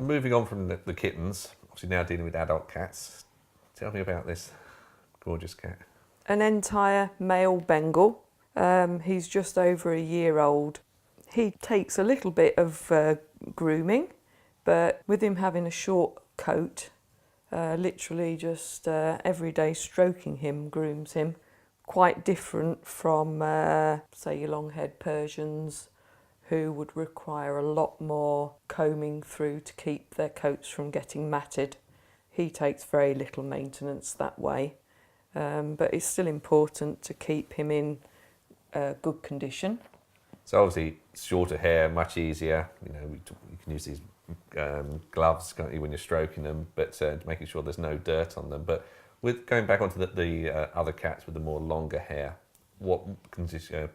moving on from the kittens, obviously now dealing with adult cats. Tell me about this gorgeous cat. An entire male Bengal. He's just over a year old. He takes a little bit of grooming, but with him having a short coat, literally just everyday stroking him grooms him. Quite different from, say, your long-haired Persians, who would require a lot more combing through to keep their coats from getting matted. He takes very little maintenance that way, but it's still important to keep him in good condition. So obviously shorter hair, much easier. You know, you can use these gloves, can't you, when you're stroking them, but making sure there's no dirt on them. But with going back onto the other cats with the more longer hair, what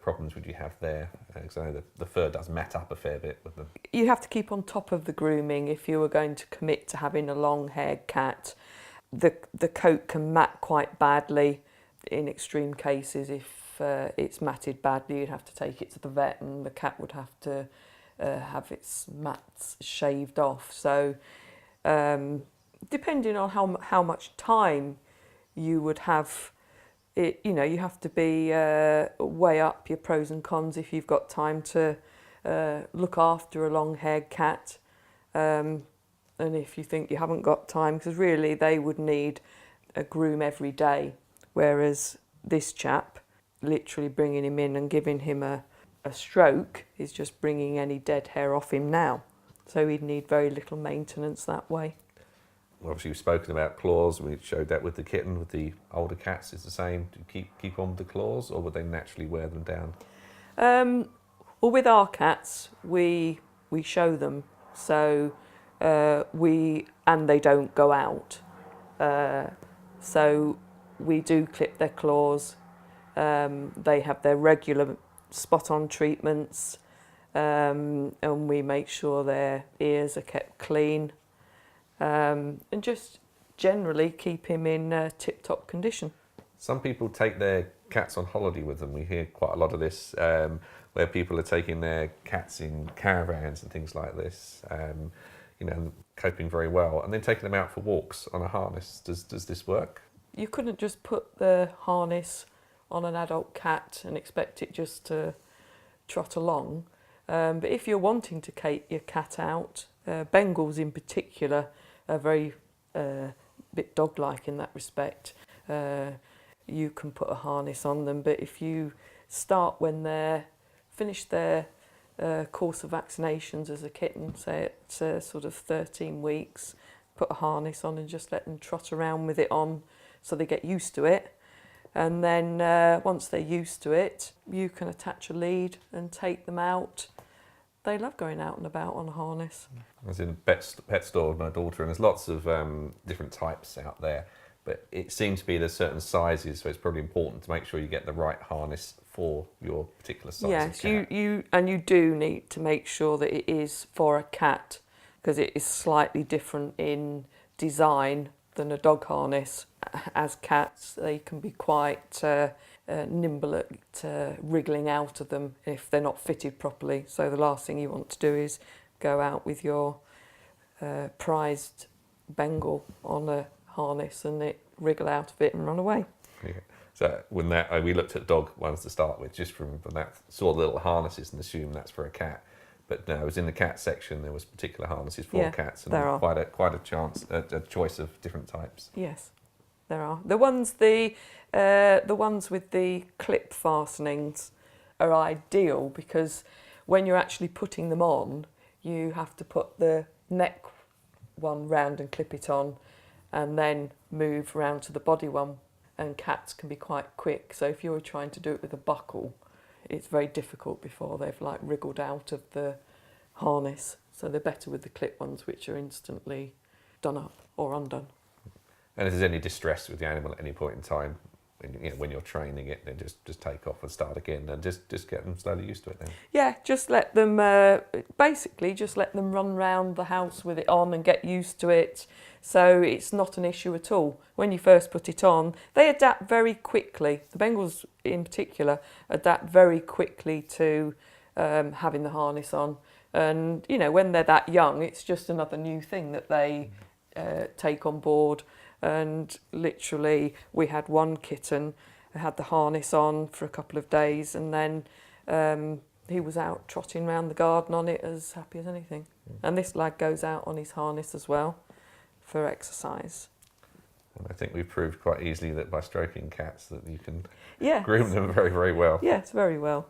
problems would you have there? Because I know the fur does mat up a fair bit with them. You have to keep on top of the grooming if you were going to commit to having a long-haired cat. The coat can mat quite badly. In extreme cases, if it's matted badly, you'd have to take it to the vet, and the cat would have to have its mats shaved off. So, depending on how much time you would have, you have to be weigh up your pros and cons if you've got time to look after a long-haired cat, and if you think you haven't got time, because really they would need a groom every day, whereas this chap, literally bringing him in and giving him a stroke is just bringing any dead hair off him now, so he'd need very little maintenance that way. Obviously, we've spoken about claws. We showed that with the kitten. With the older cats, it's the same. Do you keep on with the claws, or would they naturally wear them down? Well, with our cats, we show them, so and they don't go out. So we do clip their claws. They have their regular spot-on treatments, and we make sure their ears are kept clean. And just generally keep him in tip-top condition. Some people take their cats on holiday with them. We hear quite a lot of this, where people are taking their cats in caravans and things like this, coping very well, and then taking them out for walks on a harness. Does this work? You couldn't just put the harness on an adult cat and expect it just to trot along. But if you're wanting to take your cat out, Bengals in particular are very bit dog-like in that respect. You can put a harness on them, but if you start when they're finished their course of vaccinations as a kitten, say at sort of 13 weeks, put a harness on and just let them trot around with it on so they get used to it. And then once they're used to it, you can attach a lead and take them out. They love going out and about on a harness. I was in a pet store with my daughter, and there's lots of different types out there, but it seems to be there's certain sizes, so it's probably important to make sure you get the right harness for your particular size of cat. Yes, you do need to make sure that it is for a cat, because it is slightly different in design than a dog harness. As cats, they can be quite nimble at wriggling out of them if they're not fitted properly. So the last thing you want to do is go out with your prized Bengal on a harness and it wriggle out of it and run away. Yeah. So when we looked at dog ones to start with, just from that, saw the little harnesses and assumed that's for a cat. But no, it was in the cat section. There was particular harnesses for cats, and there are quite a choice of different types. Yes, there are. The ones with the clip fastenings are ideal, because when you're actually putting them on, you have to put the neck one round and clip it on, and then move round to the body one. And cats can be quite quick, so if you're trying to do it with a buckle, it's very difficult before they've wriggled out of the harness. So they're better with the clip ones, which are instantly done up or undone. And if there's any distress with the animal at any point in time, when you're training it, then just take off and start again, and just get them slowly used to it then. Yeah, just let them run round the house with it on and get used to it. So it's not an issue at all. When you first put it on, they adapt very quickly. The Bengals in particular adapt very quickly to having the harness on. And, you know, when they're that young, it's just another new thing that they take on board. And literally, we had one kitten who had the harness on for a couple of days, and then he was out trotting around the garden on it as happy as anything. And this lad goes out on his harness as well for exercise. And I think we've proved quite easily that by stroking cats that you can Yeah. groom them very, very well. Yes, very well.